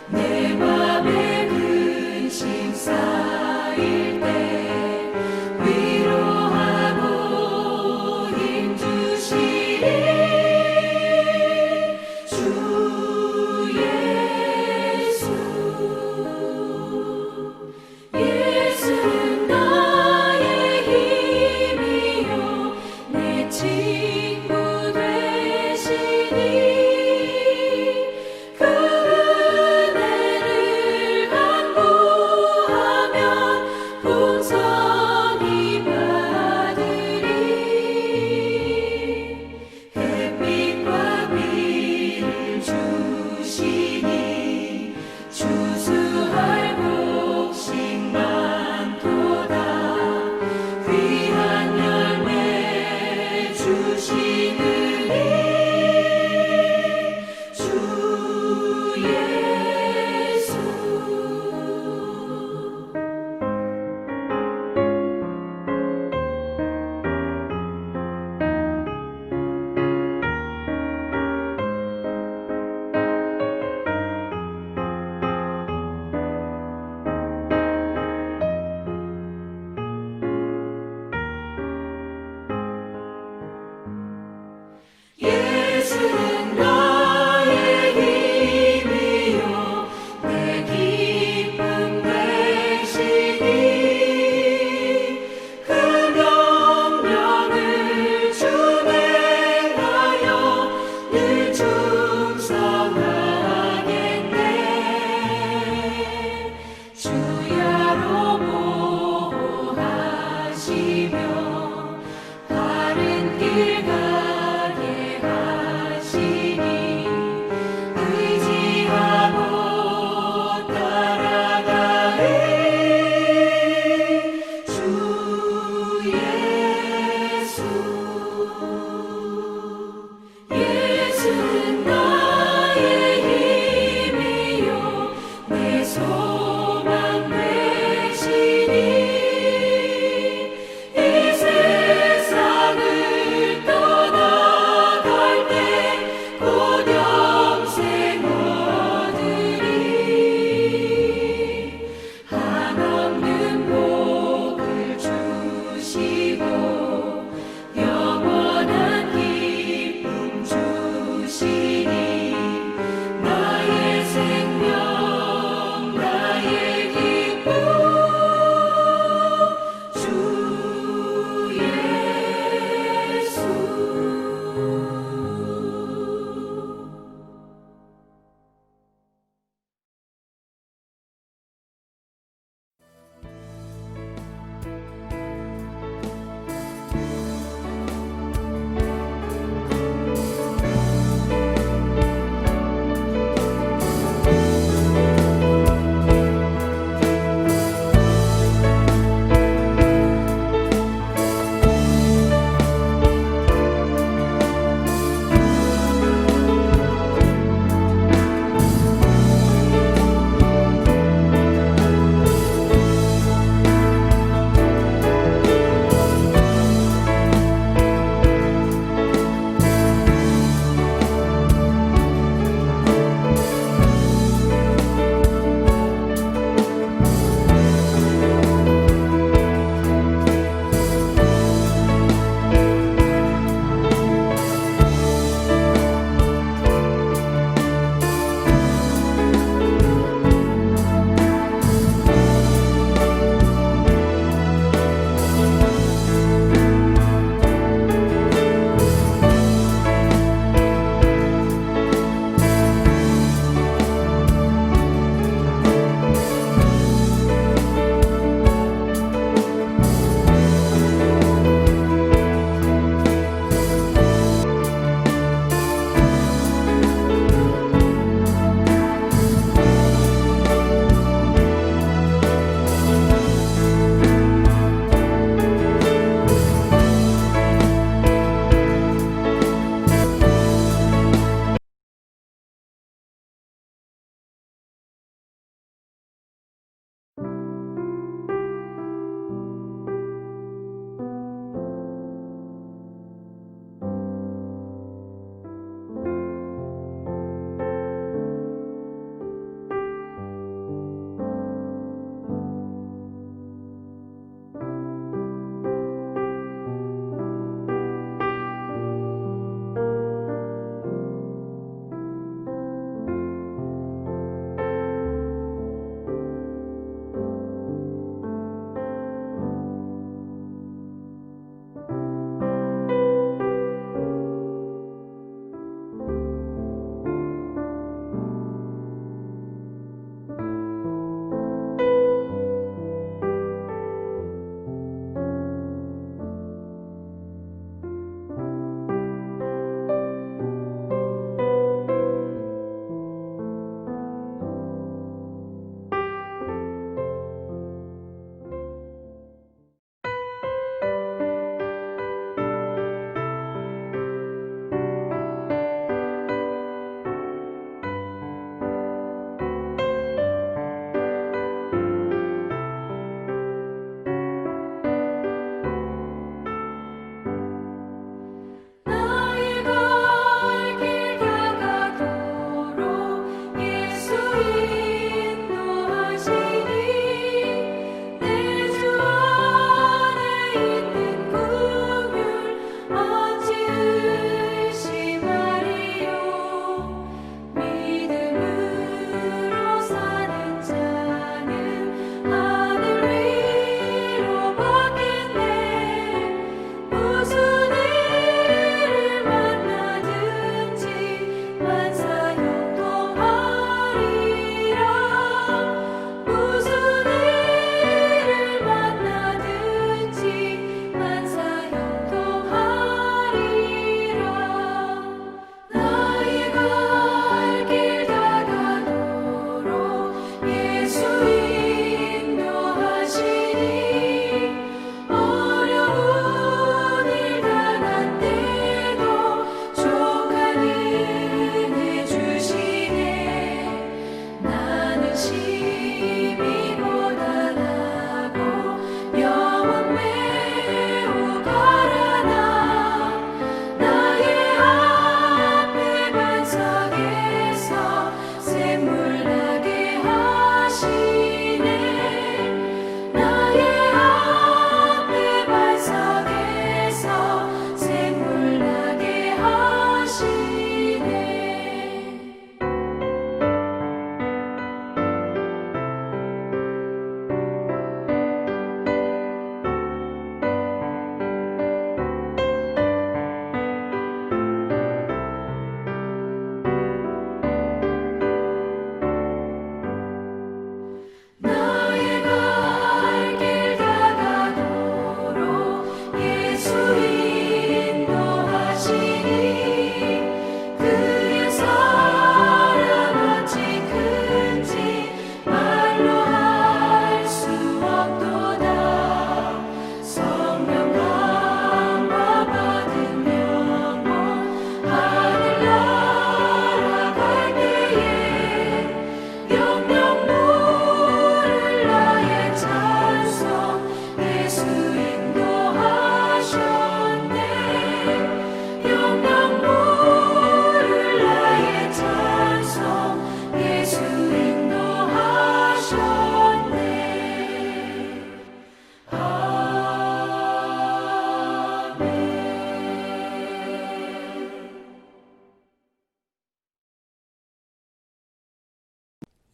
내 맘에 근심 쌓이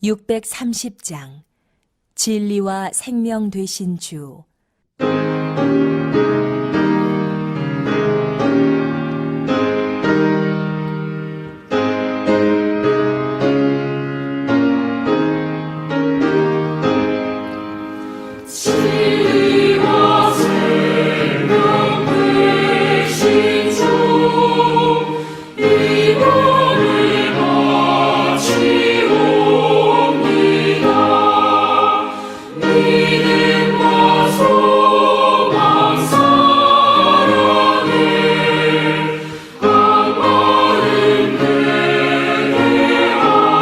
630장 진리와 생명 되신 주. 진리와 생명 되신 주, 이 몸을 바치옵니다. 믿음과 소망 사랑에 한 마음 되게 하소서.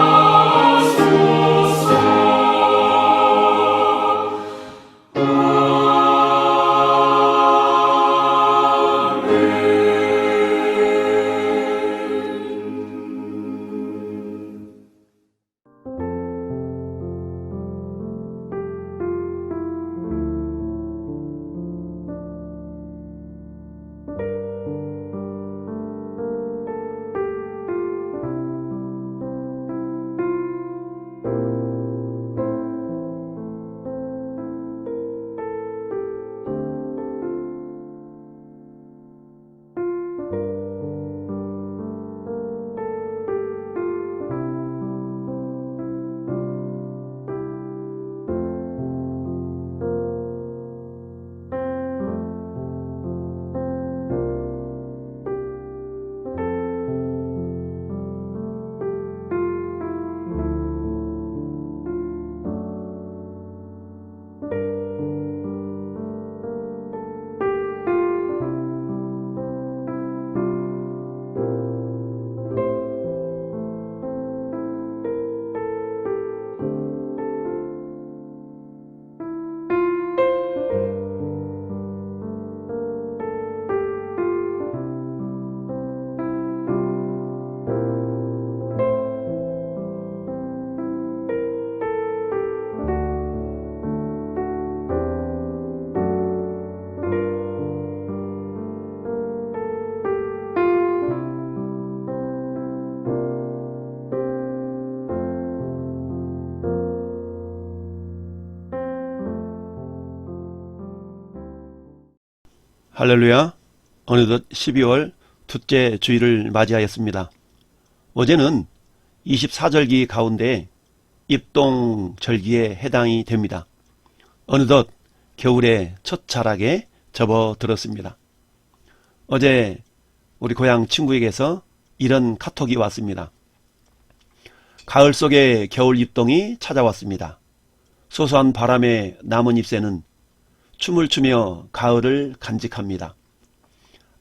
할렐루야. 어느덧 12월 둘째 주일을 맞이하였습니다. 어제는 24절기 가운데 입동절기에 해당이 됩니다. 어느덧 겨울의 첫 자락에 접어들었습니다. 어제 우리 고향 친구에게서 이런 카톡이 왔습니다. 가을 속에 겨울 입동이 찾아왔습니다. 소소한 바람에 남은 잎새는 춤을 추며 가을을 간직합니다.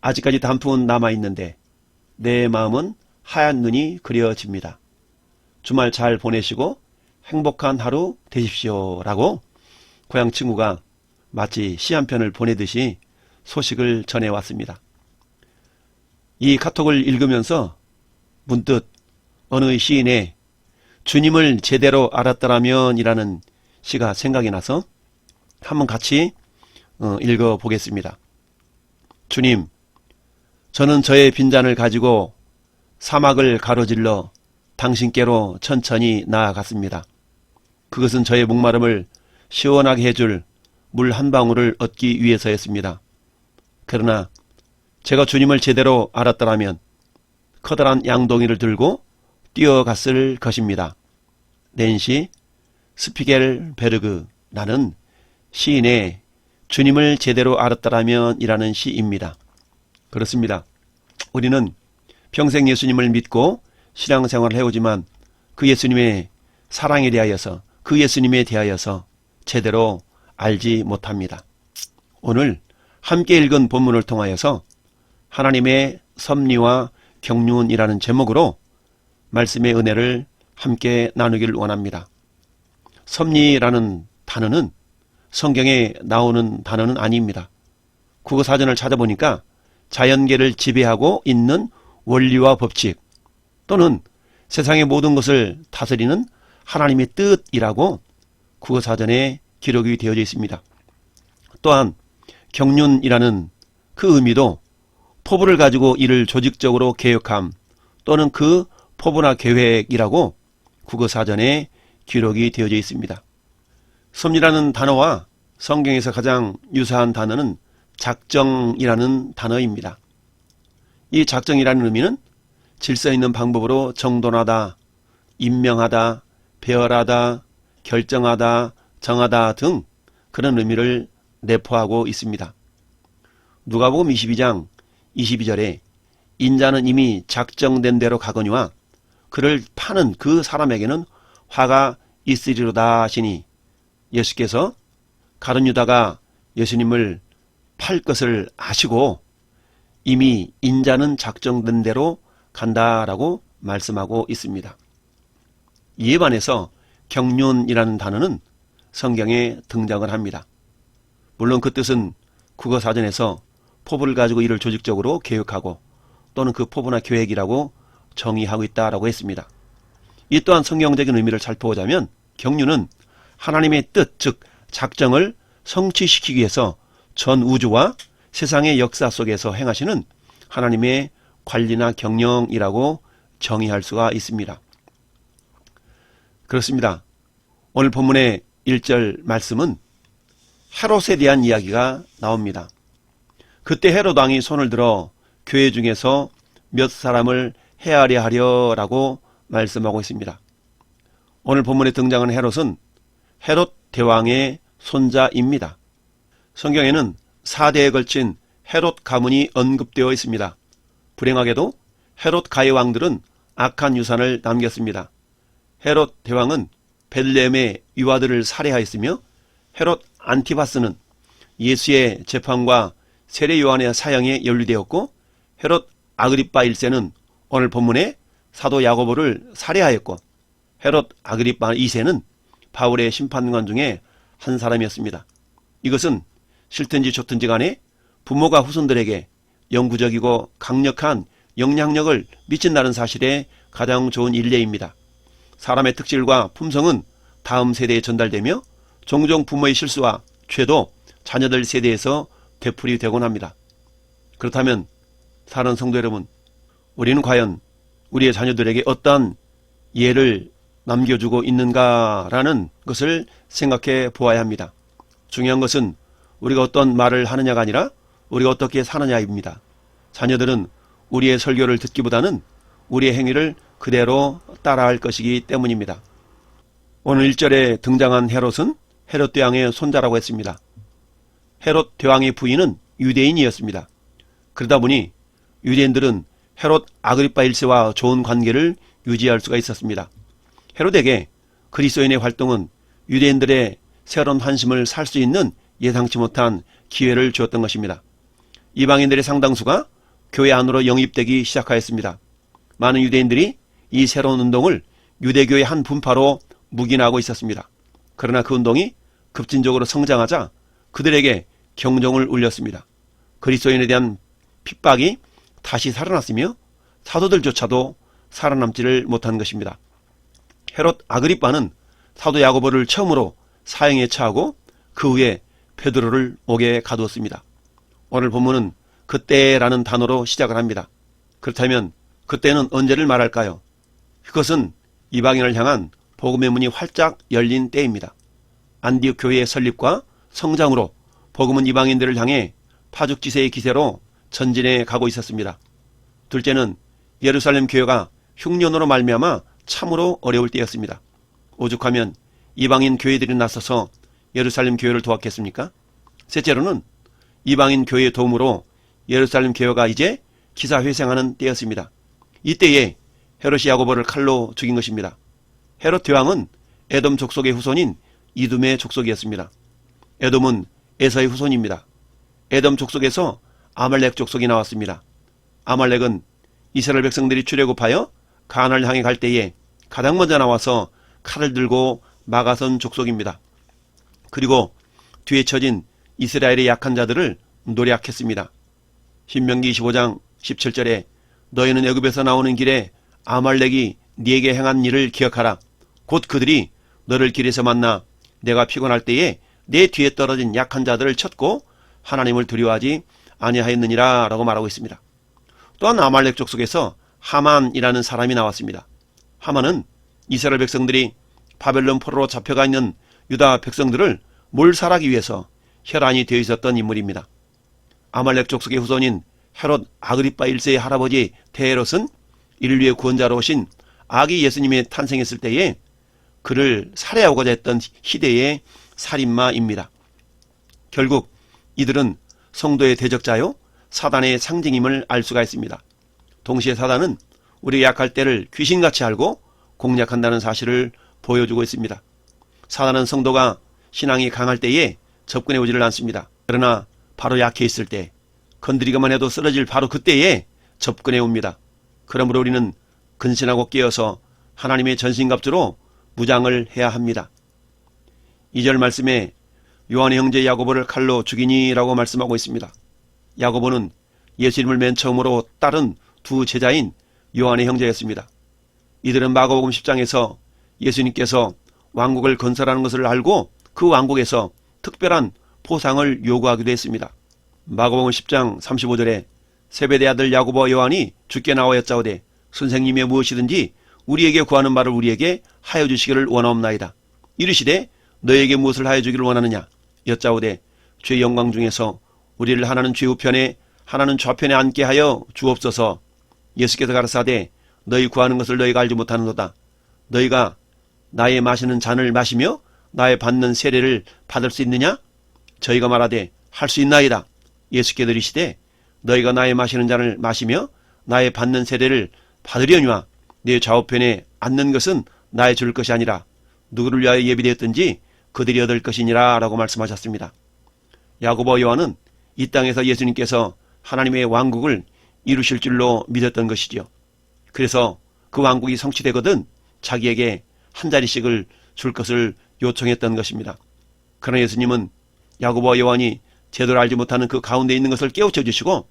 아직까지 단풍은 남아있는데 내 마음은 하얀 눈이 그려집니다. 주말 잘 보내시고 행복한 하루 되십시오 라고 고향 친구가 마치 시 한 편을 보내듯이 소식을 전해왔습니다. 이 카톡을 읽으면서 문득 어느 시인의 주님을 제대로 알았더라면 이라는 시가 생각이 나서 한번 같이 읽어보겠습니다. 주님, 저는 저의 빈잔을 가지고 사막을 가로질러 당신께로 천천히 나아갔습니다. 그것은 저의 목마름을 시원하게 해줄 물 한 방울을 얻기 위해서였습니다. 그러나 제가 주님을 제대로 알았더라면 커다란 양동이를 들고 뛰어갔을 것입니다. 낸시 스피겔베르그라는 시인의 주님을 제대로 알았더라면 이라는 시입니다. 그렇습니다. 우리는 평생 예수님을 믿고 신앙생활을 해오지만 그 예수님의 사랑에 대하여서 그 예수님에 대하여서 제대로 알지 못합니다. 오늘 함께 읽은 본문을 통하여서 하나님의 섭리와 경륜이라는 제목으로 말씀의 은혜를 함께 나누기를 원합니다. 섭리라는 단어는 성경에 나오는 단어는 아닙니다. 국어사전을 찾아보니까 자연계를 지배하고 있는 원리와 법칙 또는 세상의 모든 것을 다스리는 하나님의 뜻이라고 국어사전에 기록이 되어져 있습니다. 또한 경륜이라는 그 의미도 포부를 가지고 이를 조직적으로 계획함 또는 그 포부나 계획이라고 국어사전에 기록이 되어져 있습니다. 섭리라는 단어와 성경에서 가장 유사한 단어는 작정이라는 단어입니다. 이 작정이라는 의미는 질서 있는 방법으로 정돈하다, 임명하다, 배열하다, 결정하다, 정하다 등 그런 의미를 내포하고 있습니다. 누가복음 22장 22절에 인자는 이미 작정된 대로 가거니와 그를 파는 그 사람에게는 화가 있으리로다 하시니, 예수께서 가룟 유다가 예수님을 팔 것을 아시고 이미 인자는 작정된 대로 간다라고 말씀하고 있습니다. 이에 반해서 경륜이라는 단어는 성경에 등장을 합니다. 물론 그 뜻은 국어사전에서 포부를 가지고 이를 조직적으로 계획하고 또는 그 포부나 계획이라고 정의하고 있다라고 했습니다. 이 또한 성경적인 의미를 살펴보자면 경륜은 하나님의 뜻, 즉 작정을 성취시키기 위해서 전 우주와 세상의 역사 속에서 행하시는 하나님의 관리나 경영이라고 정의할 수가 있습니다. 그렇습니다. 오늘 본문의 1절 말씀은 헤롯에 대한 이야기가 나옵니다. 그때 헤롯 왕이 손을 들어 교회 중에서 몇 사람을 해하려 하려라고 말씀하고 있습니다. 오늘 본문에 등장하는 헤롯은 헤롯 대왕의 손자입니다. 성경에는 4대에 걸친 헤롯 가문이 언급되어 있습니다. 불행하게도 헤롯 가의 왕들은 악한 유산을 남겼습니다. 헤롯 대왕은 베들레헴의 유아들을 살해하였으며 헤롯 안티바스는 예수의 재판과 세례 요한의 사형에 연루되었고, 헤롯 아그리빠 1세는 오늘 본문에 사도 야고보를 살해하였고, 헤롯 아그리빠 2세는 바울의 심판관 중에 한 사람이었습니다. 이것은 싫든지 좋든지 간에 부모가 후손들에게 영구적이고 강력한 영향력을 미친다는 사실에 가장 좋은 일례입니다. 사람의 특질과 품성은 다음 세대에 전달되며 종종 부모의 실수와 죄도 자녀들 세대에서 되풀이되곤 합니다. 그렇다면 사랑하는 성도 여러분, 우리는 과연 우리의 자녀들에게 어떠한 예를 남겨주고 있는가라는 것을 생각해 보아야 합니다. 중요한 것은 우리가 어떤 말을 하느냐가 아니라 우리가 어떻게 사느냐입니다. 자녀들은 우리의 설교를 듣기보다는 우리의 행위를 그대로 따라할 것이기 때문입니다. 오늘 1절에 등장한 헤롯은 헤롯 대왕의 손자라고 했습니다. 헤롯 대왕의 부인은 유대인이었습니다. 그러다 보니 유대인들은 헤롯 아그리빠 1세와 좋은 관계를 유지할 수가 있었습니다. 헤롯에게 그리스도인의 활동은 유대인들의 새로운 환심을 살 수 있는 예상치 못한 기회를 주었던 것입니다. 이방인들의 상당수가 교회 안으로 영입되기 시작하였습니다. 많은 유대인들이 이 새로운 운동을 유대교의 한 분파로 묵인하고 있었습니다. 그러나 그 운동이 급진적으로 성장하자 그들에게 경종을 울렸습니다. 그리스도인에 대한 핍박이 다시 살아났으며 사도들조차도 살아남지를 못한 것입니다. 헤롯 아그리빠는 사도 야고보를 처음으로 사형에 처하고 그 후에 베드로를 옥에 가두었습니다. 오늘 본문은 그때라는 단어로 시작을 합니다. 그렇다면 그때는 언제를 말할까요? 그것은 이방인을 향한 복음의 문이 활짝 열린 때입니다. 안디옥 교회의 설립과 성장으로 복음은 이방인들을 향해 파죽지세의 기세로 전진해 가고 있었습니다. 둘째는 예루살렘 교회가 흉년으로 말미암아 참으로 어려울 때였습니다. 오죽하면 이방인 교회들이 나서서 예루살렘 교회를 도왔겠습니까? 셋째로는 이방인 교회의 도움으로 예루살렘 교회가 이제 기사회생하는 때였습니다. 이때에 헤롯이 야고보를 칼로 죽인 것입니다. 헤롯 대왕은 에돔 족속의 후손인 이둠의 족속이었습니다. 에돔은 에서의 후손입니다. 에돔 족속에서 아말렉 족속이 나왔습니다. 아말렉은 이스라엘 백성들이 출애굽하여 가나안을 향해 갈 때에 가장 먼저 나와서 칼을 들고 막아선 족속입니다. 그리고 뒤에 처진 이스라엘의 약한 자들을 노략했습니다. 신명기 25장 17절에 너희는 애굽에서 나오는 길에 아말렉이 네게 행한 일을 기억하라. 곧 그들이 너를 길에서 만나 내가 피곤할 때에 내 뒤에 떨어진 약한 자들을 쳤고 하나님을 두려워하지 아니하였느니라 라고 말하고 있습니다. 또한 아말렉 족속에서 하만이라는 사람이 나왔습니다. 하만은 이스라엘 백성들이 바벨론 포로로 잡혀가 있는 유다 백성들을 몰살하기 위해서 혈안이 되어 있었던 인물입니다. 아말렉 족속의 후손인 헤롯 아그리파 1세의 할아버지 데헤롯은 인류의 구원자로 오신 아기 예수님이 탄생했을 때에 그를 살해하고자 했던 희대의 살인마입니다. 결국 이들은 성도의 대적자요 사단의 상징임을 알 수가 있습니다. 동시에 사단은 우리의 약할 때를 귀신같이 알고 공략한다는 사실을 보여주고 있습니다. 사단은 성도가 신앙이 강할 때에 접근해 오지를 않습니다. 그러나 바로 약해 있을 때, 건드리기만 해도 쓰러질 바로 그때에 접근해 옵니다. 그러므로 우리는 근신하고 깨어서 하나님의 전신갑주로 무장을 해야 합니다. 2절 말씀에 요한의 형제 야고보를 칼로 죽이니 라고 말씀하고 있습니다. 야고보는 예수님을 맨 처음으로 따른 두 제자인 요한의 형제였습니다. 이들은 마가복음 10장에서 예수님께서 왕국을 건설하는 것을 알고 그 왕국에서 특별한 보상을 요구하기도 했습니다. 마가복음 10장 35절에 세베대 아들 야고보와 요한이 주께 나와 여짜오되 선생님의 무엇이든지 우리에게 구하는 바를 우리에게 하여 주시기를 원하옵나이다. 이르시되 너에게 무엇을 하여 주기를 원하느냐 여짜오되 주의 영광 중에서 우리를 하나는 죄 우편에 하나는 좌편에 앉게 하여 주옵소서. 예수께서 가라사대 너희 구하는 것을 너희가 알지 못하는도다. 너희가 나의 마시는 잔을 마시며 나의 받는 세례를 받을 수 있느냐? 저희가 말하되 할 수 있나이다. 예수께서 이르시되 너희가 나의 마시는 잔을 마시며 나의 받는 세례를 받으려니와 내 좌우편에 앉는 것은 나의 줄 것이 아니라 누구를 위하여 예비되었든지 그들이 얻을 것이니라 라고 말씀하셨습니다. 야고보와 요한은 이 땅에서 예수님께서 하나님의 왕국을 이루실 줄로 믿었던 것이지요. 그래서 그 왕국이 성취되거든 자기에게 한 자리씩을 줄 것을 요청했던 것입니다. 그러나 예수님은 야고보와 요한이 제대로 알지 못하는 그 가운데 있는 것을 깨우쳐 주시고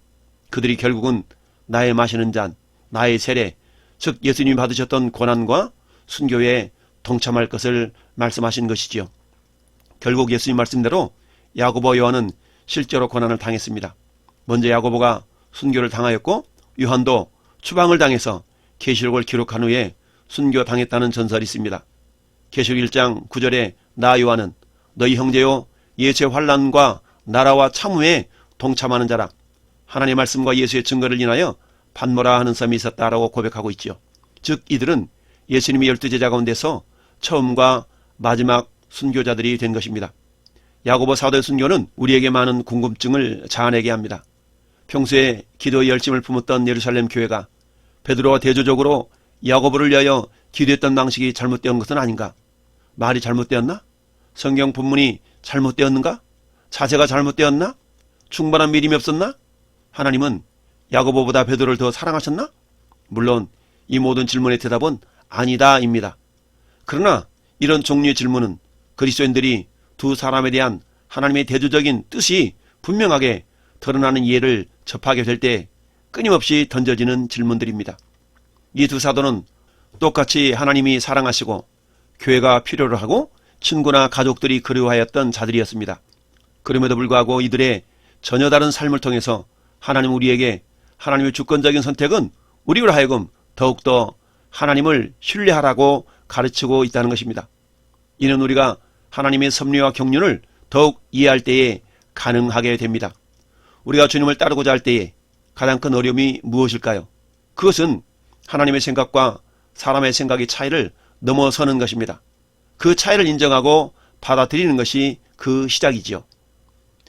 그들이 결국은 나의 마시는 잔, 나의 세례, 즉 예수님이 받으셨던 고난과 순교에 동참할 것을 말씀하신 것이지요. 결국 예수님 말씀대로 야고보와 요한은 실제로 고난을 당했습니다. 먼저 야고보가 순교를 당하였고 요한도 추방을 당해서 계시록을 기록한 후에 순교당했다는 전설이 있습니다. 계시록 1장 9절에 나 요한은 너희 형제요 예수의 환난과 나라와 참후에 동참하는 자라 하나님의 말씀과 예수의 증거를 인하여 반모라 하는 섬이 있었다라고 고백하고 있지요. 즉 이들은 예수님의 12제자 가운데서 처음과 마지막 순교자들이 된 것입니다. 야고보 사도의 순교는 우리에게 많은 궁금증을 자아내게 합니다. 평소에 기도의 열심을 품었던 예루살렘 교회가 베드로와 대조적으로 야고보를 위하여 기도했던 방식이 잘못되은 것은 아닌가? 말이 잘못되었나? 성경 본문이 잘못되었는가? 자세가 잘못되었나? 충분한 믿음이 없었나? 하나님은 야고보보다 베드로를 더 사랑하셨나? 물론 이 모든 질문의 대답은 아니다입니다. 그러나 이런 종류의 질문은 그리스도인들이 두 사람에 대한 하나님의 대조적인 뜻이 분명하게 드러나는 이해를 접하게 될 때 끊임없이 던져지는 질문들입니다. 이 두 사도는 똑같이 하나님이 사랑하시고 교회가 필요로 하고 친구나 가족들이 그리워하였던 자들이었습니다. 그럼에도 불구하고 이들의 전혀 다른 삶을 통해서 하나님 우리에게 하나님의 주권적인 선택은 우리로 하여금 더욱더 하나님을 신뢰하라고 가르치고 있다는 것입니다. 이는 우리가 하나님의 섭리와 경륜을 더욱 이해할 때에 가능하게 됩니다. 우리가 주님을 따르고자 할 때에 가장 큰 어려움이 무엇일까요? 그것은 하나님의 생각과 사람의 생각의 차이를 넘어서는 것입니다. 그 차이를 인정하고 받아들이는 것이 그 시작이지요.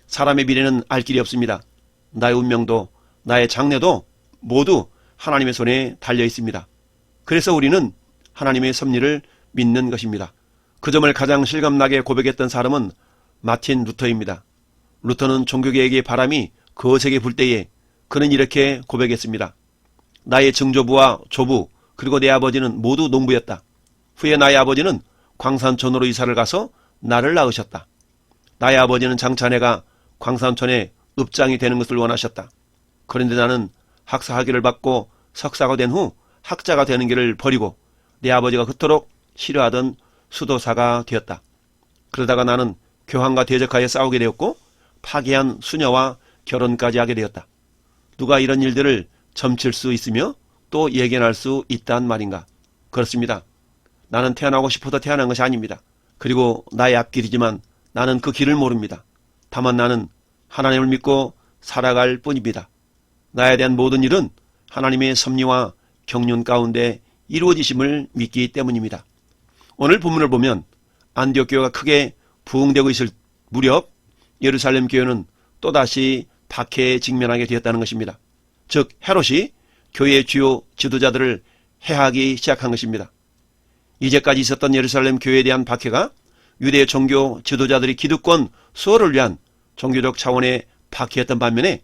사람의 미래는 알 길이 없습니다. 나의 운명도 나의 장래도 모두 하나님의 손에 달려 있습니다. 그래서 우리는 하나님의 섭리를 믿는 것입니다. 그 점을 가장 실감나게 고백했던 사람은 마틴 루터입니다. 루터는 종교개혁의 바람이 거세게 불 때에 그는 이렇게 고백했습니다. 나의 증조부와 조부 그리고 내 아버지는 모두 농부였다. 후에 나의 아버지는 광산촌으로 이사를 가서 나를 낳으셨다. 나의 아버지는 장차내가 광산촌의 읍장이 되는 것을 원하셨다. 그런데 나는 학사 학위를 받고 석사가 된 후 학자가 되는 길을 버리고 내 아버지가 그토록 싫어하던 수도사가 되었다. 그러다가 나는 교황과 대적하여 싸우게 되었고 파괴한 수녀와 결혼까지 하게 되었다. 누가 이런 일들을 점칠 수 있으며 또 예견할 수 있단 말인가? 그렇습니다. 나는 태어나고 싶어서 태어난 것이 아닙니다. 그리고 나의 앞길이지만 나는 그 길을 모릅니다. 다만 나는 하나님을 믿고 살아갈 뿐입니다. 나에 대한 모든 일은 하나님의 섭리와 경륜 가운데 이루어지심을 믿기 때문입니다. 오늘 본문을 보면 안디옥 교회가 크게 부흥되고 있을 무렵 예루살렘 교회는 또다시 박해에 직면하게 되었다는 것입니다. 즉 헤롯이 교회의 주요 지도자들을 해하기 시작한 것입니다. 이제까지 있었던 예루살렘 교회에 대한 박해가 유대 종교 지도자들이 기득권 수호를 위한 종교적 차원의 박해였던 반면에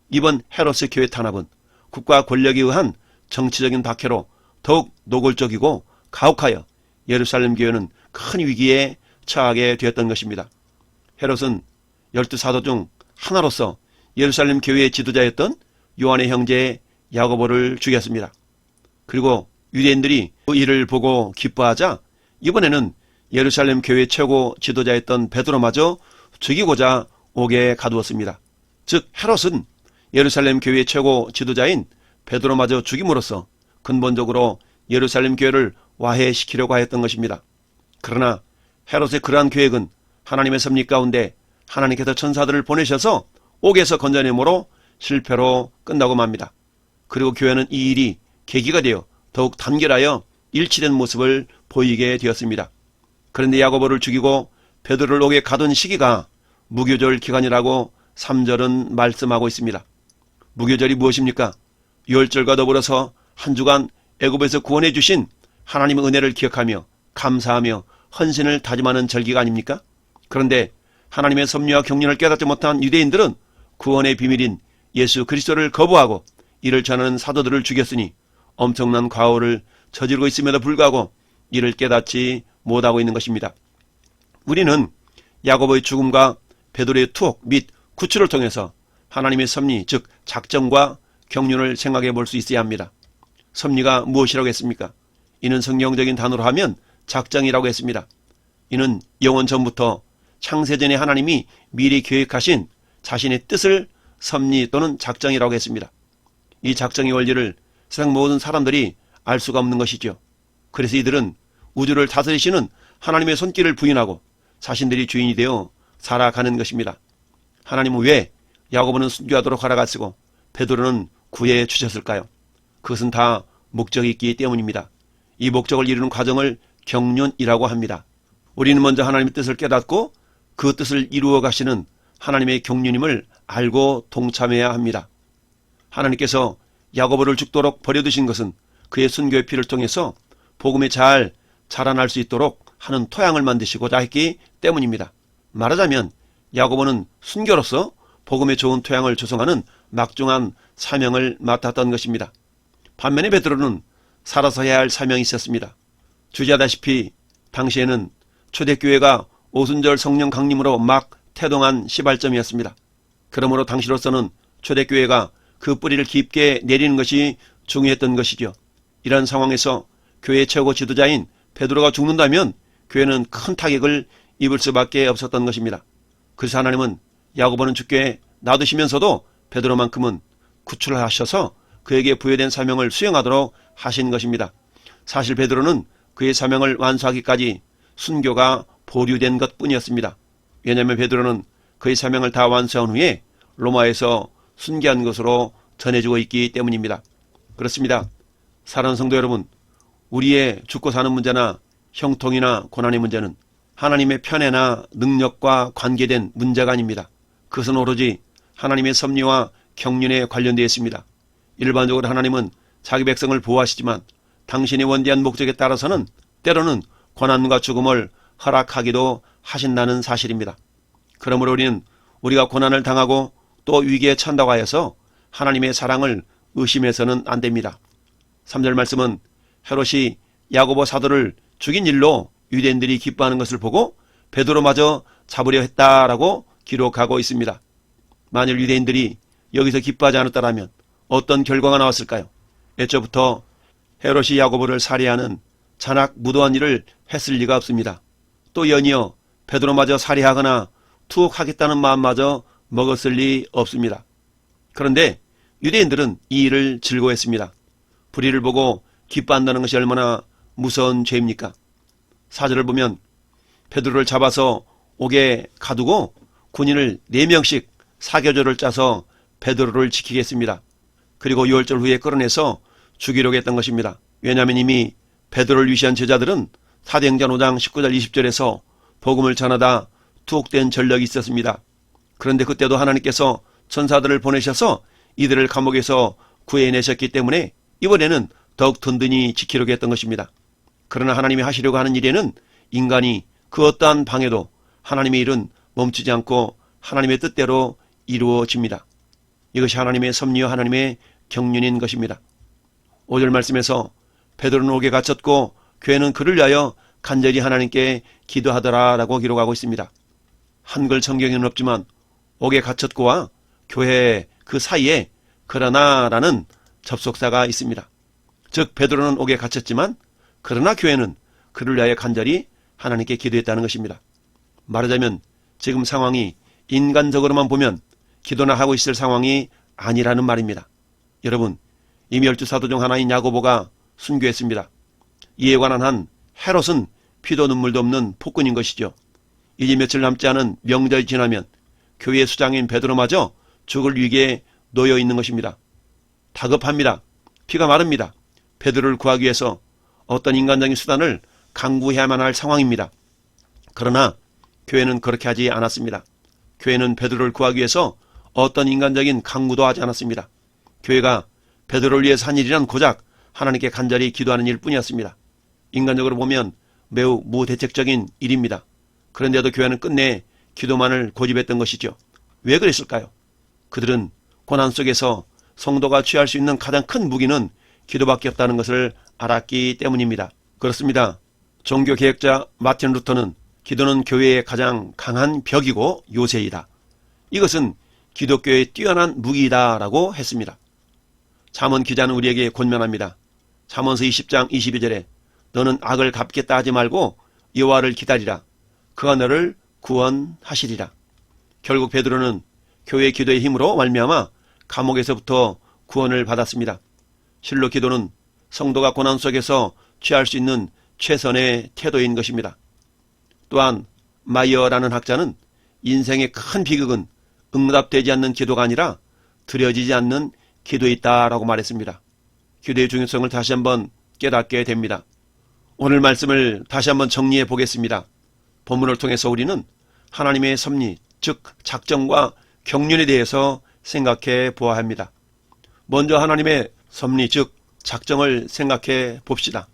이번 헤롯의 교회 탄압은 국가 권력에 의한 정치적인 박해로 더욱 노골적이고 가혹하여 예루살렘 교회는 큰 위기에 처하게 되었던 것입니다. 헤롯은 12사도 중 하나로서 예루살렘 교회의 지도자였던 요한의 형제 야고보를 죽였습니다. 그리고 유대인들이 그 일을 보고 기뻐하자 이번에는 예루살렘 교회 최고 지도자였던 베드로마저 죽이고자 옥에 가두었습니다. 즉 헤롯은 예루살렘 교회 최고 지도자인 베드로마저 죽임으로써 근본적으로 예루살렘 교회를 와해시키려고 하였던 것입니다. 그러나 헤롯의 그러한 계획은 하나님의 섭리 가운데 하나님께서 천사들을 보내셔서 옥에서 건져내므로 실패로 끝나고 맙니다. 그리고 교회는 이 일이 계기가 되어 더욱 단결하여 일치된 모습을 보이게 되었습니다. 그런데 야고보를 죽이고 베드로를 옥에 가둔 시기가 무교절 기간이라고 3절은 말씀하고 있습니다. 무교절이 무엇입니까? 유월절과 더불어서 한 주간 애굽에서 구원해 주신 하나님의 은혜를 기억하며 감사하며 헌신을 다짐하는 절기가 아닙니까? 그런데 하나님의 섭리와 경륜을 깨닫지 못한 유대인들은 구원의 비밀인 예수 그리스도를 거부하고 이를 전하는 사도들을 죽였으니 엄청난 과오를 저지르고 있음에도 불구하고 이를 깨닫지 못하고 있는 것입니다. 우리는 야고보의 죽음과 베드로의 투옥 및 구출을 통해서 하나님의 섭리, 즉 작정과 경륜을 생각해 볼 수 있어야 합니다. 섭리가 무엇이라고 했습니까? 이는 성경적인 단어로 하면 작정이라고 했습니다. 이는 영원 전부터 창세전에 하나님이 미리 계획하신 자신의 뜻을 섭리 또는 작정이라고 했습니다. 이 작정의 원리를 세상 모든 사람들이 알 수가 없는 것이죠. 그래서 이들은 우주를 다스리시는 하나님의 손길을 부인하고 자신들이 주인이 되어 살아가는 것입니다. 하나님은 왜 야고보는 순교하도록 허락하시고 베드로는 구해 주셨을까요? 그것은 다 목적이 있기 때문입니다. 이 목적을 이루는 과정을 경륜이라고 합니다. 우리는 먼저 하나님의 뜻을 깨닫고 그 뜻을 이루어 가시는 하나님의 경륜임을 알고 동참해야 합니다. 하나님께서 야고보를 죽도록 버려두신 것은 그의 순교의 피를 통해서 복음에 잘 자라날 수 있도록 하는 토양을 만드시고자 했기 때문입니다. 말하자면 야고보는 순교로서 복음의 좋은 토양을 조성하는 막중한 사명을 맡았던 것입니다. 반면에 베드로는 살아서 해야 할 사명이 있었습니다. 주지하다시피 당시에는 초대교회가 오순절 성령 강림으로 막 태동한 시발점이었습니다. 그러므로 당시로서는 초대교회가 그 뿌리를 깊게 내리는 것이 중요했던 것이죠. 이런 상황에서 교회 최고 지도자인 베드로가 죽는다면 교회는 큰 타격을 입을 수밖에 없었던 것입니다. 그래서 하나님은 야고보는 죽게 놔두시면서도 베드로만큼은 구출을 하셔서 그에게 부여된 사명을 수행하도록 하신 것입니다. 사실 베드로는 그의 사명을 완수하기까지 순교가 보류된 것뿐이었습니다. 왜냐하면 베드로는 그의 사명을 다 완수한 후에 로마에서 순교한 것으로 전해지고 있기 때문입니다. 그렇습니다. 사랑하는 성도 여러분, 우리의 죽고 사는 문제나 형통이나 고난의 문제는 하나님의 편애나 능력과 관계된 문제가 아닙니다. 그것은 오로지 하나님의 섭리와 경륜에 관련되어 있습니다. 일반적으로 하나님은 자기 백성을 보호하시지만 당신의 원대한 목적에 따라서는 때로는 고난과 죽음을 허락하기도 하신다는 사실입니다. 그러므로 우리는 우리가 고난을 당하고 또 위기에 처한다고 하여서 하나님의 사랑을 의심해서는 안 됩니다. 3절 말씀은 헤롯이 야고보 사도를 죽인 일로 유대인들이 기뻐하는 것을 보고 베드로마저 잡으려 했다라고 기록하고 있습니다. 만일 유대인들이 여기서 기뻐하지 않았다면 어떤 결과가 나왔을까요? 애초부터 헤롯이 야고보를 살해하는 잔악 무도한 일을 했을 리가 없습니다. 또 연이어 베드로마저 살해하거나 투옥하겠다는 마음마저 먹었을 리 없습니다. 그런데 유대인들은 이 일을 즐거워했습니다. 불의를 보고 기뻐한다는 것이 얼마나 무서운 죄입니까? 4절을 보면 베드로를 잡아서 옥에 가두고 군인을 4명씩 사교조를 짜서 베드로를 지키겠습니다. 그리고 6월절 후에 끌어내서 죽이려고 했던 것입니다. 왜냐하면 이미 베드로를 위시한 제자들은 사도행전 5장 19절 20절에서 복음을 전하다 투옥된 전력이 있었습니다. 그런데 그때도 하나님께서 천사들을 보내셔서 이들을 감옥에서 구해내셨기 때문에 이번에는 더욱 든든히 지키려고 했던 것입니다. 그러나 하나님이 하시려고 하는 일에는 인간이 그 어떠한 방해도 하나님의 일은 멈추지 않고 하나님의 뜻대로 이루어집니다. 이것이 하나님의 섭리와 하나님의 경륜인 것입니다. 5절 말씀에서 베드로는 옥에 갇혔고 교회는 그를 위하여 간절히 하나님께 기도하더라라고 기록하고 있습니다. 한글 성경에는 없지만 옥에 갇혔고와 교회 그 사이에 그러나라는 접속사가 있습니다. 즉 베드로는 옥에 갇혔지만 그러나 교회는 그를 위하여 간절히 하나님께 기도했다는 것입니다. 말하자면 지금 상황이 인간적으로만 보면 기도나 하고 있을 상황이 아니라는 말입니다. 여러분, 이미 12사도 중 하나인 야고보가 순교했습니다. 이에 관한 한 헤롯은 피도 눈물도 없는 폭군인 것이죠. 이제 며칠 남지 않은 명절이 지나면 교회의 수장인 베드로마저 죽을 위기에 놓여 있는 것입니다. 다급합니다. 피가 마릅니다. 베드로를 구하기 위해서 어떤 인간적인 수단을 강구해야만 할 상황입니다. 그러나 교회는 그렇게 하지 않았습니다. 교회는 베드로를 구하기 위해서 어떤 인간적인 강구도 하지 않았습니다. 교회가 베드로를 위해서 한 일이란 고작 하나님께 간절히 기도하는 일뿐이었습니다. 인간적으로 보면 매우 무대책적인 일입니다. 그런데도 교회는 끝내 기도만을 고집했던 것이죠. 왜 그랬을까요? 그들은 고난 속에서 성도가 취할 수 있는 가장 큰 무기는 기도밖에 없다는 것을 알았기 때문입니다. 그렇습니다. 종교개혁자 마틴 루터는 기도는 교회의 가장 강한 벽이고 요새이다. 이것은 기독교의 뛰어난 무기이다 라고 했습니다. 잠언 기자는 우리에게 권면합니다. 잠언서 20장 22절에 너는 악을 갚겠다 하지 말고 여호와를 기다리라. 그가 너를 구원하시리라. 결국 베드로는 교회의 기도의 힘으로 말미암아 감옥에서부터 구원을 받았습니다. 실로 기도는 성도가 고난 속에서 취할 수 있는 최선의 태도인 것입니다. 또한 마이어라는 학자는 인생의 큰 비극은 응답되지 않는 기도가 아니라 드려지지 않는 기도에 있다라고 말했습니다. 기도의 중요성을 다시 한번 깨닫게 됩니다. 오늘 말씀을 다시 한번 정리해 보겠습니다. 본문을 통해서 우리는 하나님의 섭리, 즉 작정과 경륜에 대해서 생각해 보아야 합니다. 먼저 하나님의 섭리, 즉 작정을 생각해 봅시다.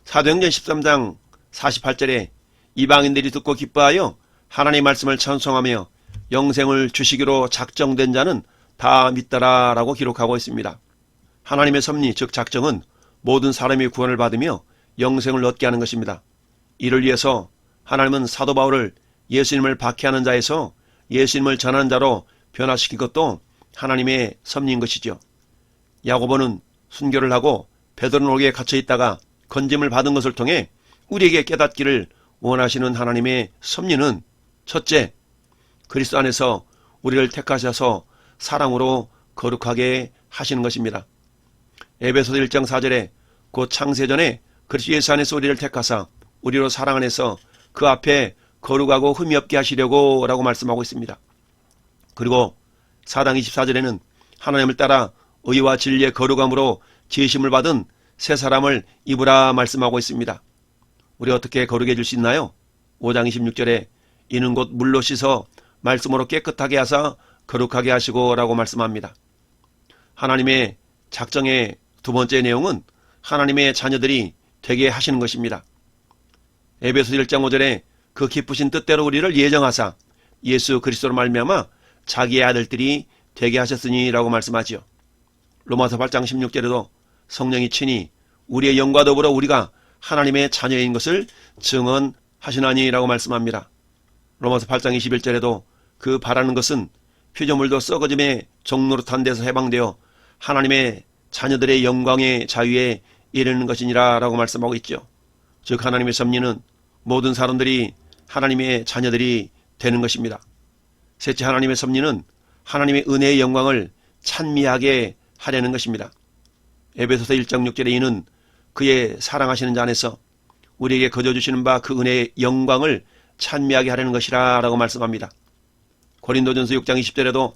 사도행전 13장 48절에 이방인들이 듣고 기뻐하여 하나님의 말씀을 찬송하며 영생을 주시기로 작정된 자는 다 믿더라 라고 기록하고 있습니다. 하나님의 섭리, 즉 작정은 모든 사람이 구원을 받으며 영생을 얻게 하는 것입니다. 이를 위해서 하나님은 사도 바울을 예수님을 박해하는 자에서 예수님을 전하는 자로 변화시킨 것도 하나님의 섭리인 것이죠. 야고보는 순교를 하고 베드로는 옥에 갇혀 있다가 건짐을 받은 것을 통해 우리에게 깨닫기를 원하시는 하나님의 섭리는 첫째, 그리스도 안에서 우리를 택하셔서 사랑으로 거룩하게 하시는 것입니다. 에베소서 1장 4절에 곧 창세전에 그리스도 예수 안에서 우리를 택하사 우리로 사랑 안에서 그 앞에 거룩하고 흠이 없게 하시려고 라고 말씀하고 있습니다. 그리고 4장 24절에는 하나님을 따라 의와 진리의 거룩함으로 지으심을 받은 새 사람을 입으라 말씀하고 있습니다. 우리 어떻게 거룩해질 수 있나요? 5장 26절에 이는 곧 물로 씻어 말씀으로 깨끗하게 하사 거룩하게 하시고 라고 말씀합니다. 하나님의 작정의 두 번째 내용은 하나님의 자녀들이 되게 하시는 것입니다. 에베소 1장 5절에 그 기쁘신 뜻대로 우리를 예정하사 예수 그리스도로 말미암아 자기의 아들들이 되게 하셨으니 라고 말씀하지요. 로마서 8장 16절에도 성령이 친히 우리의 영과 더불어 우리가 하나님의 자녀인 것을 증언하시나니 라고 말씀합니다. 로마서 8장 21절에도 그 바라는 것은 피조물도 썩어짐의 종노릇한 데서 해방되어 하나님의 자녀들의 영광의 자유에 이르는 것이니라 라고 말씀하고 있죠. 즉 하나님의 섭리는 모든 사람들이 하나님의 자녀들이 되는 것입니다. 셋째, 하나님의 섭리는 하나님의 은혜의 영광을 찬미하게 하려는 것입니다. 에베소서 1장 6절에 이는 그의 사랑하시는 자 안에서 우리에게 거저주시는 바 그 은혜의 영광을 찬미하게 하려는 것이라 라고 말씀합니다. 고린도전서 6장 20절에도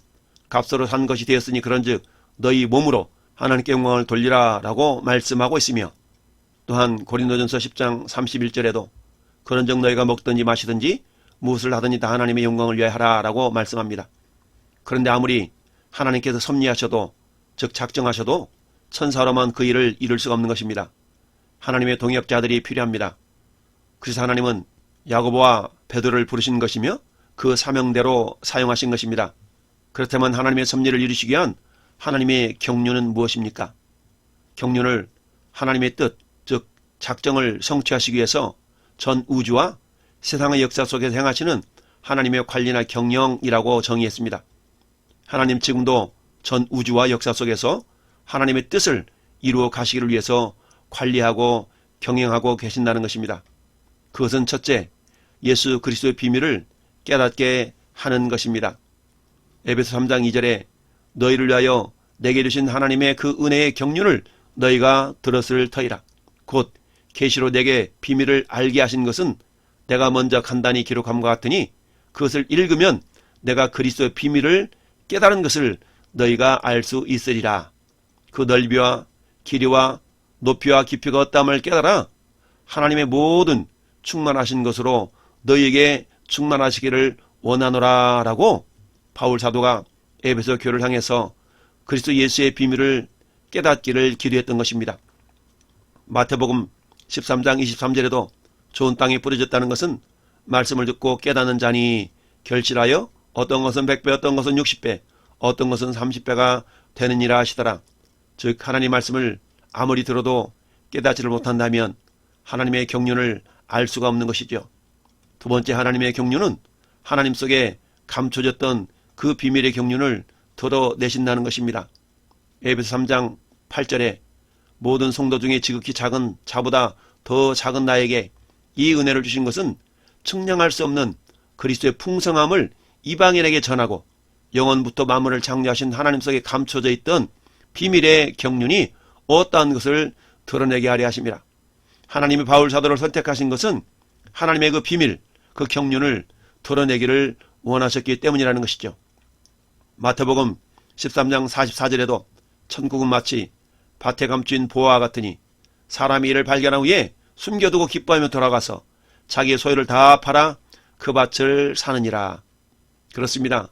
값으로 산 것이 되었으니 그런즉 너희 몸으로 하나님께 영광을 돌리라 라고 말씀하고 있으며, 또한 고린도전서 10장 31절에도 그런즉 너희가 먹든지 마시든지 무엇을 하든지 다 하나님의 영광을 위하여 하라 라고 말씀합니다. 그런데 아무리 하나님께서 섭리하셔도, 즉 작정하셔도 천사로만 그 일을 이룰 수가 없는 것입니다. 하나님의 동역자들이 필요합니다. 그래서 하나님은 야고보와 베드로를 부르신 것이며 그 사명대로 사용하신 것입니다. 그렇다면 하나님의 섭리를 이루시기 위한 하나님의 경륜은 무엇입니까? 경륜을 하나님의 뜻, 즉 작정을 성취하시기 위해서 전 우주와 세상의 역사 속에서 행하시는 하나님의 관리나 경영이라고 정의했습니다. 하나님 지금도 전 우주와 역사 속에서 하나님의 뜻을 이루어 가시기를 위해서 관리하고 경영하고 계신다는 것입니다. 그것은 첫째, 예수 그리스도의 비밀을 깨닫게 하는 것입니다. 에베소 3장 2절에 너희를 위하여 내게 주신 하나님의 그 은혜의 경륜을 너희가 들었을 터이라. 곧 계시로 내게 비밀을 알게 하신 것은 내가 먼저 간단히 기록함과 같으니 그것을 읽으면 내가 그리스도의 비밀을 깨달은 것을 너희가 알 수 있으리라. 그 넓이와 길이와 높이와 깊이가 어떠함을 깨달아 하나님의 모든 충만하신 것으로 너희에게 충만하시기를 원하노라 라고 바울 사도가 에베소 교회를 향해서 그리스도 예수의 비밀을 깨닫기를 기도했던 것입니다. 마태복음 13장 23절에도 좋은 땅에 뿌려졌다는 것은 말씀을 듣고 깨닫는 자니 결실하여 어떤 것은 100배, 어떤 것은 60배, 어떤 것은 30배가 되느니라 하시더라. 즉 하나님 말씀을 아무리 들어도 깨닫지를 못한다면 하나님의 경륜을 알 수가 없는 것이죠. 두 번째, 하나님의 경륜은 하나님 속에 감춰졌던 그 비밀의 경륜을 드러내신다는 것입니다. 에베소 3장 8절에 모든 성도 중에 지극히 작은 자보다 더 작은 나에게 이 은혜를 주신 것은 측량할 수 없는 그리스도의 풍성함을 이방인에게 전하고 영원부터 만물을 창조하신 하나님 속에 감춰져 있던 비밀의 경륜이 어떠한 것을 드러내게 하려 하십니다. 하나님이 바울 사도를 선택하신 것은 하나님의 그 비밀, 그 경륜을 드러내기를 원하셨기 때문이라는 것이죠. 마태복음 13장 44절에도 천국은 마치 밭에 감춘 보화와 같으니 사람이 이를 발견한 후에 숨겨두고 기뻐하며 돌아가서 자기의 소유를 다 팔아 그 밭을 사느니라. 그렇습니다.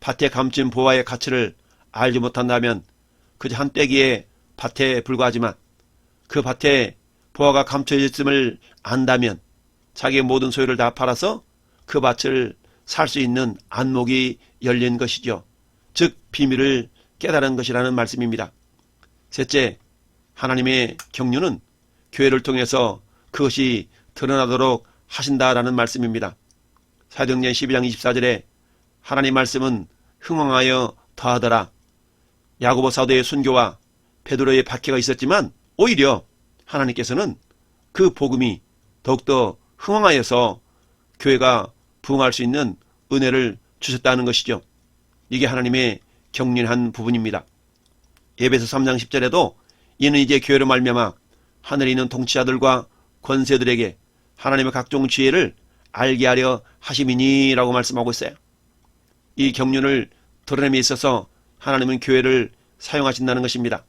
밭에 감춘 보화의 가치를 알지 못한다면 그저 한 떼기의 밭에 불과하지만 그 밭에 보화가 감춰져 있음을 안다면 자기의 모든 소유를 다 팔아서 그 밭을 살 수 있는 안목이 열린 것이죠. 즉 비밀을 깨달은 것이라는 말씀입니다. 셋째, 하나님의 경륜은 교회를 통해서 그것이 드러나도록 하신다라는 말씀입니다. 사도행전 12장 24절에 하나님 말씀은 흥왕하여 더하더라. 야고보 사도의 순교와 베드로의 박해가 있었지만 오히려 하나님께서는 그 복음이 더욱더 흥왕하여서 교회가 부흥할 수 있는 은혜를 주셨다는 것이죠. 이게 하나님의 경륜한 부분입니다. 에베소 3장 10절에도 이는 이제 교회로 말미암아 하늘에 있는 통치자들과 권세들에게 하나님의 각종 지혜를 알게 하려 하심이니 라고 말씀하고 있어요. 이 경륜을 드러냄에 있어서 하나님은 교회를 사용하신다는 것입니다.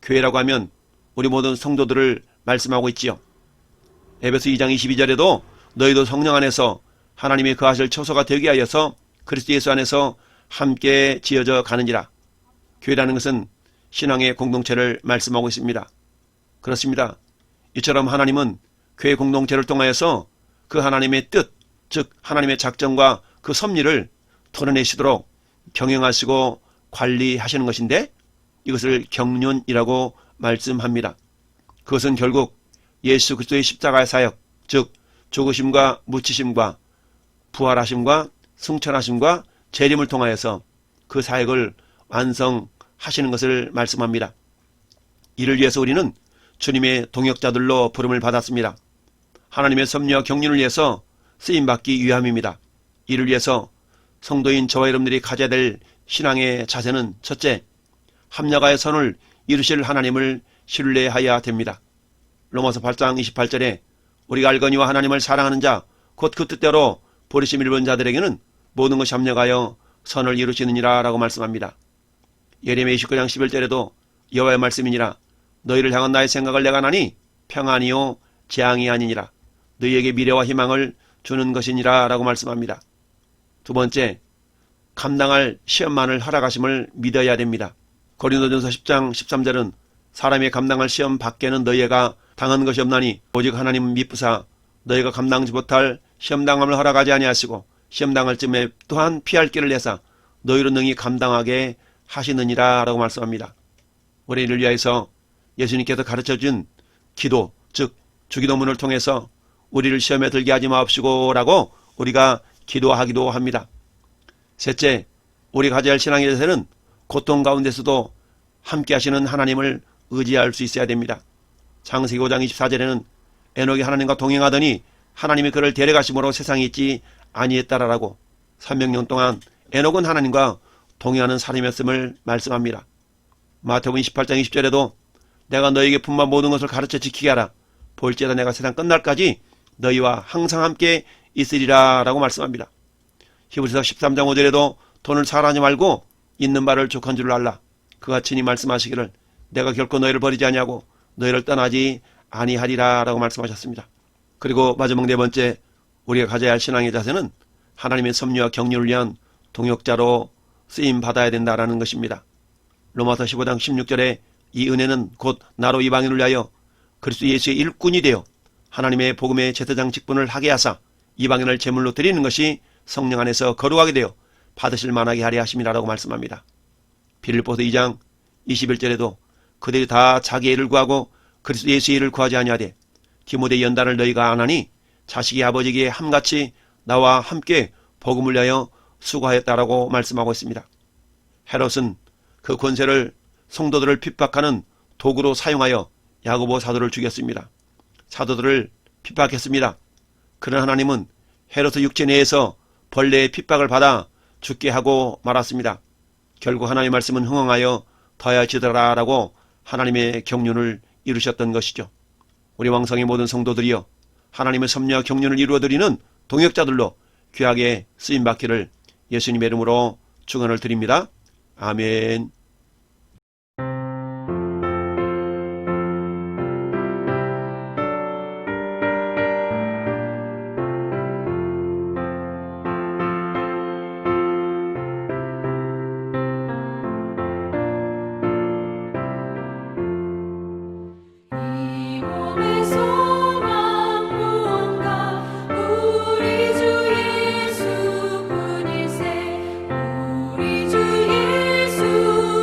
교회라고 하면 우리 모든 성도들을 말씀하고 있지요. 에베소 2장 22절에도 너희도 성령 안에서 하나님의 거하실 처소가 되게 하여서 그리스도 예수 안에서 함께 지어져 가느니라. 교회라는 것은 신앙의 공동체를 말씀하고 있습니다. 그렇습니다. 이처럼 하나님은 교회 공동체를 통하여서 그 하나님의 뜻, 즉 하나님의 작정과 그 섭리를 드러내시도록 경영하시고 관리하시는 것인데 이것을 경륜이라고 말씀합니다. 그것은 결국 예수 그리스도의 십자가의 사역, 즉 죽으심과 묻히심과 부활하심과 승천하심과 재림을 통하여서 그 사역을 완성하시는 것을 말씀합니다. 이를 위해서 우리는 주님의 동역자들로 부름을 받았습니다. 하나님의 섭리와 경륜을 위해서 쓰임받기 위함입니다. 이를 위해서 성도인 저와 여러분들이 가져야 될 신앙의 자세는 첫째, 합력하여 선을 이루실 하나님을 신뢰하여야 됩니다. 로마서 8장 28절에 우리가 알거니와 하나님을 사랑하는 자 곧 그 뜻대로 부르심 입은 자들에게는 모든 것이 합력하여 선을 이루시느니라 라고 말씀합니다. 예레미야 29장 11절에도 여호와의 말씀이니라 너희를 향한 나의 생각을 내가 하나니 평안이요 재앙이 아니니라 너희에게 미래와 희망을 주는 것이니라 라고 말씀합니다. 두 번째, 감당할 시험만을 허락하심을 믿어야 됩니다. 고린도전서 10장 13절은 사람이 감당할 시험 밖에는 너희가 당한 것이 없나니 오직 하나님은 미쁘사 너희가 감당지 못할 시험당함을 허락하지 아니하시고 시험당할 쯤에 또한 피할 길을 내사 너희로 능히 감당하게 하시느니라 라고 말씀합니다. 우리를 위하여서 예수님께서 가르쳐준 기도, 즉 주기도문을 통해서 우리를 시험에 들게 하지 마옵시고 라고 우리가 기도하기도 합니다. 셋째, 우리가 가져야 할 신앙의 자세는 고통 가운데서도 함께 하시는 하나님을 의지할 수 있어야 됩니다. 창세기 5장 24절에는 에녹이 하나님과 동행하더니 하나님이 그를 데려가심으로 세상에 있지 아니했다라고 300년 동안 에녹은 하나님과 동행하는 사람이었음을 말씀합니다. 마태복음 28장 20절에도 내가 너에게 분만 모든 것을 가르쳐 지키게 하라. 볼지어다 내가 세상 끝날까지 너희와 항상 함께 있으리라 라고 말씀합니다. 히브리서 13장 5절에도 돈을 사랑하지 말고 있는 바를 족한 줄 알라. 그가 친히 말씀하시기를 내가 결코 너희를 버리지 아니하고 너희를 떠나지 아니하리라 라고 말씀하셨습니다. 그리고 마지막 네 번째, 우리가 가져야 할 신앙의 자세는 하나님의 섭리와 격려를 위한 동역자로 쓰임 받아야 된다라는 것입니다. 로마서 15장 16절에 이 은혜는 곧 나로 이방인을 위하여 그리스도 예수의 일꾼이 되어 하나님의 복음의 제사장 직분을 하게 하사 이방인을 제물로 드리는 것이 성령 안에서 거룩하게 되어 받으실 만하게 하려 하심이라고 말씀합니다. 빌립보서 2장 21절에도 그들이 다 자기의 일을 구하고 그리스도 예수의 일을 구하지 아니하되 디모데 연단을 너희가 안 하니 자식이 아버지에게 함같이 나와 함께 복음을 위하여 수고하였다라고 말씀하고 있습니다. 헤롯은 그 권세를 성도들을 핍박하는 도구로 사용하여 야고보 사도를 죽였습니다. 사도들을 핍박했습니다. 그러나 하나님은 헤롯의 육체 내에서 벌레의 핍박을 받아 죽게 하고 말았습니다. 결국 하나님의 말씀은 흥황하여 더하여지더라라고 하나님의 경륜을 이루셨던 것이죠. 우리 왕성의 모든 성도들이여 하나님의 섭리와 경륜을 이루어드리는 동역자들로 귀하게 쓰임받기를 예수님의 이름으로 축원을 드립니다. 아멘. 이 몸의 소망 무언가 우리 주 예수뿐일세 우리 주 예수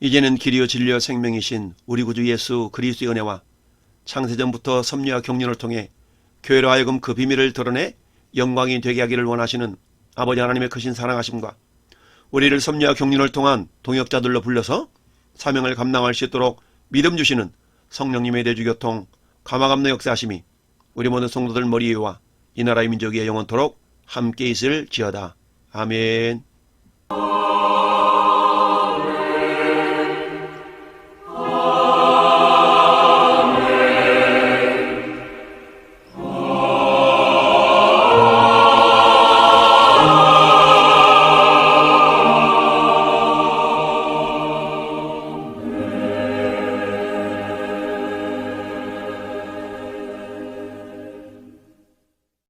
이제는 길이요 진리요 생명이신 우리 구주 예수 그리스도의 은혜와 창세전부터 섭리와 격려를 통해 교회로 하여금 그 비밀을 드러내 영광이 되게 하기를 원하시는 아버지 하나님의 크신 사랑하심과 우리를 섭리와 격려를 통한 동역자들로 불려서 사명을 감당할 수 있도록 믿음 주시는 성령님의 대주교통 감화감로 역사하심이 우리 모든 성도들 머리 위와 이 나라의 민족 위에 영원토록 함께 있을지어다. 아멘.